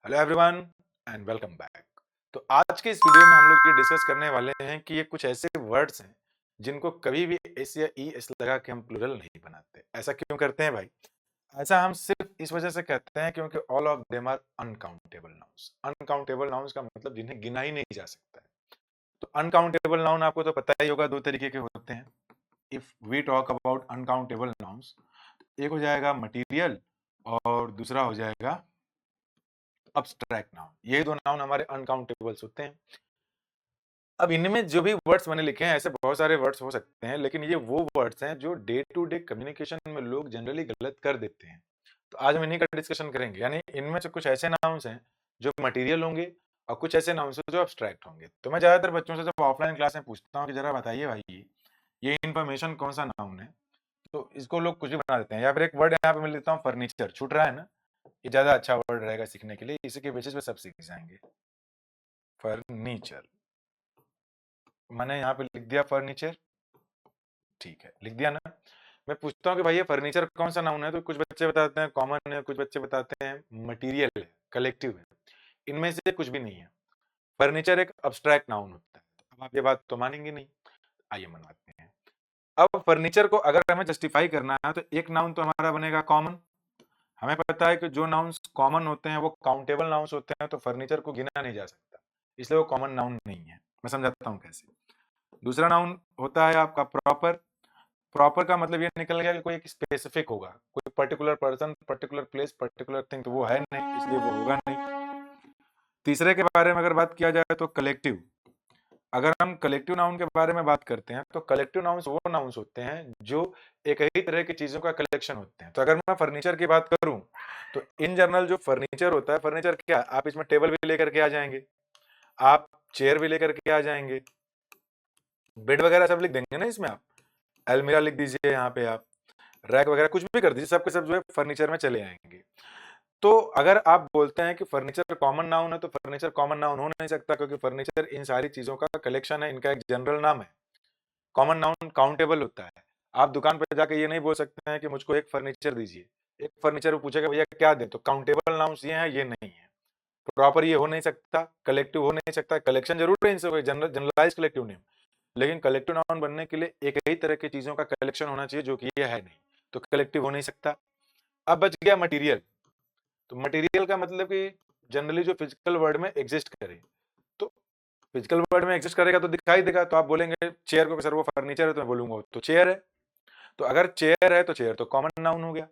Hello everyone and welcome back. तो आज के इस वीडियो में हम लोग ये डिस्कस करने वाले हैं कि ये कुछ ऐसे वर्ड्स हैं जिनको कभी भी एस या ई एस लगा के हम प्लूरल नहीं बनाते। ऐसा क्यों करते हैं भाई? ऐसा हम सिर्फ इस वजह से कहते हैं क्योंकि all of them are uncountable nouns. Uncountable nouns का मतलब जिन्हें गिना ही नहीं जा सकता है। तो अनकाउंटेबल नाउन आपको तो पता ही होगा, दो तरीके के होते हैं। If we talk about uncountable nouns, एक हो जाएगा मटीरियल और दूसरा हो जाएगा अब्स्ट्रैक्ट नाउन। ये दो नाउन हमारे अनकाउंटेबल्स होते हैं। अब इनमें जो भी वर्ड्स मैंने लिखे हैं, ऐसे बहुत सारे वर्ड्स हो सकते हैं, लेकिन ये वो वर्ड्स हैं जो डे टू डे कम्युनिकेशन में लोग जनरली गलत कर देते हैं। तो आज हम इन्हीं का डिस्कशन करेंगे। यानी इनमें से कुछ ऐसे नाउन्स हैं जो मटेरियल होंगे और कुछ ऐसे नाउन्स हैं जो अब्स्ट्रैक्ट होंगे। तो मैं ज्यादातर बच्चों से जब ऑफलाइन क्लास में पूछता हूँ कि जरा बताइए भाई, ये इन्फॉर्मेशन कौन सा नाउन है, तो इसको लोग कुछ भी बना देते हैं। या फिर एक वर्ड यहाँ पे मैं लिखता हूँ फर्नीचर, छूट रहा है ना, ये ज्यादा अच्छा वर्ड रहेगा सीखने के लिए, इसी के बेसिस पे सब सीख जाएंगे। फर्नीचर, मैंने यहाँ पे लिख दिया फर्नीचर, ठीक है, लिख दिया ना। मैं पूछता हूँ कि भाई ये फर्नीचर कौन सा नाउन है, तो कुछ बच्चे बताते हैं कॉमन है, कुछ बच्चे बताते हैं मटीरियल है, कलेक्टिव है। इनमें से कुछ भी नहीं है। फर्नीचर एक अब्स्ट्रैक्ट नाउन होता है। अब आप ये बात तो मानेंगे नहीं, आइए मनवाते हैं। अब फर्नीचर को अगर हमें जस्टिफाई करना है तो एक नाउन तो हमारा बनेगा कॉमन। हमें पता है कि जो नाउन्स कॉमन होते हैं वो काउंटेबल नाउन्स होते हैं, तो फर्नीचर को गिना नहीं जा सकता, इसलिए वो कॉमन नाउन नहीं है। मैं समझाता हूँ कैसे। दूसरा नाउन होता है आपका प्रॉपर। प्रॉपर का मतलब ये निकल गया कि कोई एक स्पेसिफिक होगा, कोई particular person, particular place, particular thing, तो वो है नहीं, इसलिए वो होगा नहीं। तीसरे के बारे में अगर बात किया जाए तो कलेक्टिव। अगर हम कलेक्टिव नाउन के बारे में बात करते हैं तो कलेक्टिव नाउन्स वो नाउन्स होते हैं जो एक ही तरह की चीजों का कलेक्शन होते हैं। तो अगर मैं फर्नीचर की बात करूं तो इन जनरल जो फर्नीचर होता है, फर्नीचर क्या, आप इसमें टेबल भी लेकर के आ जाएंगे, आप चेयर भी लेकर के आ जाएंगे, बेड वगैरह सब लिख देंगे ना इसमें, आप अलमीरा लिख दीजिए, यहाँ पे आप रैक वगैरह कुछ भी कर दीजिए, सब के सब जो है फर्नीचर में चले आएंगे। तो अगर आप बोलते हैं कि फर्नीचर कॉमन नाउन है, तो फर्नीचर कॉमन नाउन हो नहीं सकता, क्योंकि फर्नीचर इन सारी चीजों का कलेक्शन है, इनका एक जनरल नाम है। कॉमन नाउन काउंटेबल होता है। आप दुकान पर जाके ये नहीं बोल सकते हैं कि मुझको एक फर्नीचर दीजिए, एक फर्नीचर वो पूछेगा भैया क्या दें, तो काउंटेबल नाउन्स ये हैं, ये नहीं है। प्रॉपर ये हो नहीं सकता, कलेक्टिव हो नहीं सकता, कलेक्शन जरूर है इनसे, जनरलाइज कलेक्टिव नेम, लेकिन कलेक्टिव नाउन बनने के लिए एक ही तरह की चीजों का कलेक्शन होना चाहिए, जो कि ये है नहीं, तो कलेक्टिव हो नहीं सकता। अब बच गया मटेरियल। तो मटेरियल का मतलब कि जनरली जो फिजिकल वर्ल्ड में एग्जिस्ट करे, तो फिजिकल वर्ल्ड में एग्जिस्ट करेगा तो दिखाई देगा। तो आप बोलेंगे चेयर को सर वो फर्नीचर है, तो मैं बोलूंगा तो चेयर है। तो अगर चेयर है तो चेयर तो कॉमन नाउन हो गया,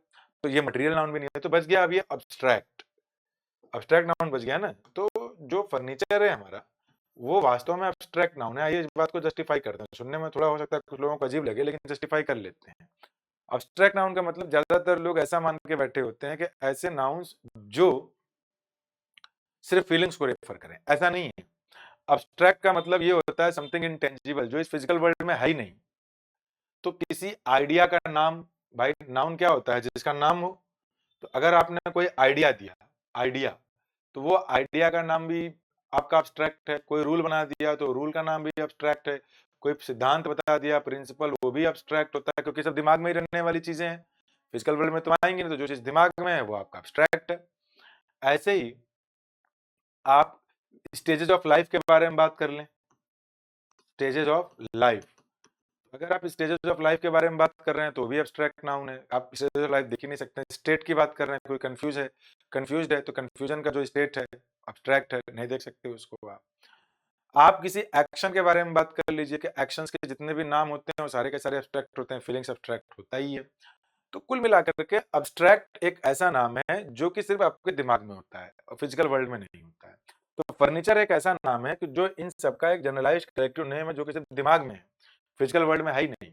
तो ये मटेरियल नाउन भी नहीं है। तो बच गया अब ये अब्स्ट्रैक्ट, अब्स्ट्रैक्ट नाउन बच गया ना। तो जो फर्नीचर है हमारा, वो वास्तव में अब्स्ट्रैक्ट नाउन है। आइए इस बात को जस्टिफाई करते हैं। सुनने में थोड़ा हो सकता है कुछ लोगों को अजीब लगे, लेकिन जस्टिफाई कर लेते हैं। अब्स्ट्रैक्ट नाउन का मतलब ज्यादातर लोग ऐसा मान के बैठे होते हैं कि ऐसे नाउन्स जो सिर्फ फीलिंग्स को रेफर करें, ऐसा नहीं है। अब्स्ट्रैक्ट का मतलब ये होता है समथिंग इंटेंजिबल, जो इस फिजिकल वर्ल्ड में है ही नहीं। तो किसी आइडिया का नाम, भाई नाउन क्या होता है, जिसका नाम हो। तो अगर आपने कोई आइडिया दिया, आइडिया, तो वो आइडिया का नाम भी आपका अब्स्ट्रैक्ट है। कोई रूल बना दिया तो रूल का नाम भी अब्स्ट्रैक्ट है। कोई सिद्धांत बता दिया, प्रिंसिपल, वो भी अब्स्ट्रैक्ट होता है, क्योंकि सब दिमाग में ही रहने वाली चीजें हैं। फिजिकल वर्ल्ड में तो आएंगे नहीं, तो जो चीज दिमाग में है वो आपका अब्स्ट्रैक्ट है। ऐसे ही आप स्टेजेस ऑफ लाइफ के बारे में बात कर लें। स्टेजेस ऑफ लाइफ, अगर आप स्टेजेस ऑफ लाइफ के बारे में बात कर रहे हैं तो भी एब्स्ट्रैक्ट नाउन है। आप स्टेजेस ऑफ लाइफ देख ही नहीं सकते। स्टेट की बात कर रहे हैं, कोई कंफ्यूज है, कंफ्यूज्ड है, तो कंफ्यूजन का जो स्टेट है एब्स्ट्रैक्ट है, नहीं देख सकते उसको आप किसी एक्शन के बारे में बात कर लीजिए कि एक्शंस के जितने भी नाम होते हैं वो सारे के सारे एब्स्ट्रैक्ट होते हैं, फीलिंग्स एब्स्ट्रैक्ट होता ही है। तो कुल मिलाकर के एब्स्ट्रैक्ट एक ऐसा नाम है जो कि सिर्फ आपके दिमाग में होता है और फिजिकल वर्ल्ड में नहीं होता है। तो फर्नीचर एक ऐसा नाम है कि जो इन सबका एक जनरलाइज कलेक्टिव नेम है, जो कि सिर्फ दिमाग में है, फिजिकल वर्ल्ड में है ही नहीं।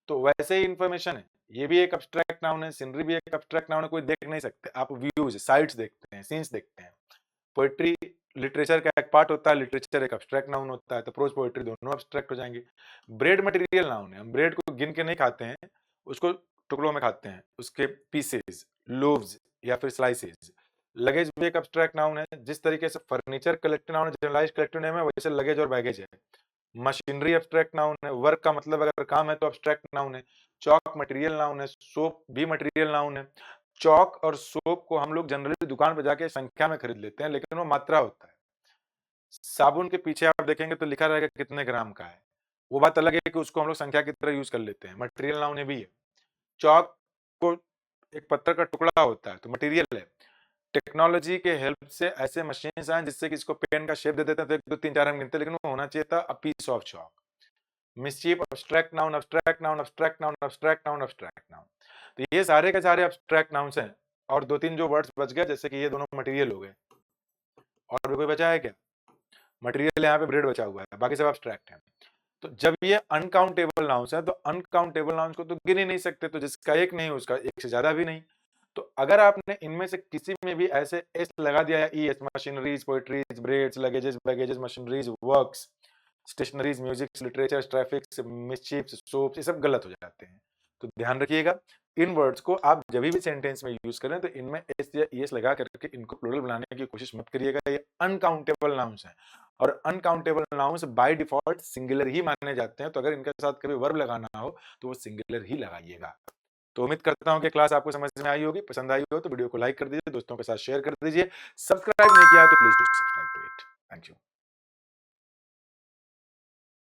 तो वैसे ही इंफॉर्मेशन है, ये भी एक अब्स्ट्रैक्ट नाउन है। सीनरी भी एक अब्स्ट्रैक्ट नाउन है, कोई देख नहीं सकते। आप व्यूज, साइट्स देखते हैं, सीन्स देखते हैं। पोएट्री लिटरेचर का एक पार्ट होता है, लिटरेचर एक अब्स्ट्रैक्ट नाउन होता है, तो प्रोज पोएट्री दोनों अब्स्ट्रैक्ट हो जाएंगे। ब्रेड मटेरियल नाउन है, हम ब्रेड को गिन के नहीं खाते हैं, उसको टुकड़ों में खाते हैं, उसके पीसेस, लोव्स या फिर स्लाइसेस। लगेज भी एक अब्स्ट्रैक्ट नाउन है। जिस तरीके से फर्नीचर कलेक्टिव नाउन है, जनरलाइज कलेक्टिव नेम है, वैसे लगेज और बैगेज है। मशीनरी अब्स्ट्रैक्ट नाउन है, वर्क का मतलब अगर काम है तो अब्स्ट्रैक्ट नाउन है। चौक मटेरियल नाउन है, सोप भी मटेरियल नाउन है। चॉक और सोप को हम लोग जनरली दुकान पे जाके संख्या में खरीद लेते हैं, लेकिन वो मात्रा होता है। साबुन के पीछे आप देखेंगे तो लिखा रहेगा कितने ग्राम का है। वो बात अलग है कि उसको हम लोग संख्या की तरह यूज़ कर लेते हैं। मटेरियल नाउन ये भी है। चॉक को एक पत्थर का टुकड़ा होता है, तो मटेरियल है। टेक्नोलॉजी के हेल्प से ऐसे मशीन्स आए जिससे कि इसको पेन का शेप दे देते हैं, तो 1, 2, 3, 4 हम गिनते हैं, लेकिन वो होना चाहिए था a piece of chalk. Mischief, abstract noun, abstract noun, abstract noun, abstract noun, abstract noun. तो ये सारे के सारे अब्स्ट्रैक्ट नाउन्स हैं और 2-3 जो वर्ड्स बच गए, जैसे कि ये दोनों मटेरियल हो गए। और भी कोई बचा है क्या? मटेरियल यहाँ पे ब्रेड बचा हुआ है, बाकी सब अब्स्ट्रैक्ट है। तो जब ये अनकाउंटेबल नाउन्स है, तो अनकाउंटेबल नाउन्स को तो गिन ही नहीं सकते, तो जिसका एक नहीं उसका एक से ज्यादा भी नहीं। तो अगर आपने इनमें से किसी में भी ऐसे एस लगा दिया है, ES, machineries, poetries, breads, luggages, baggages, machineries, works, stationeries, music, literature, traffic, mischiefs, soaps, ये सब गलत हो जाते हैं। तो ध्यान रखिएगा, इन वर्ड्स को आप जब भी सेंटेंस में यूज करें तो इनमें एस या ईएस लगा करके इनको प्लूरल बनाने की कोशिश मत करिएगा। ये अनकाउंटेबल नाउन्स हैं और uncountable nouns by default singular ही माने जाते हैं। तो अगर इनके साथ कभी वर्ब लगाना हो तो वो सिंगुलर ही लगाइएगा। तो उम्मीद करता हूं कि क्लास आपको समझ में आई होगी। पसंद आई हो तो वीडियो को लाइक कर दीजिए, दोस्तों के साथ शेयर कर दीजिए। सब्सक्राइब नहीं किया तो please do subscribe to it. Thank you.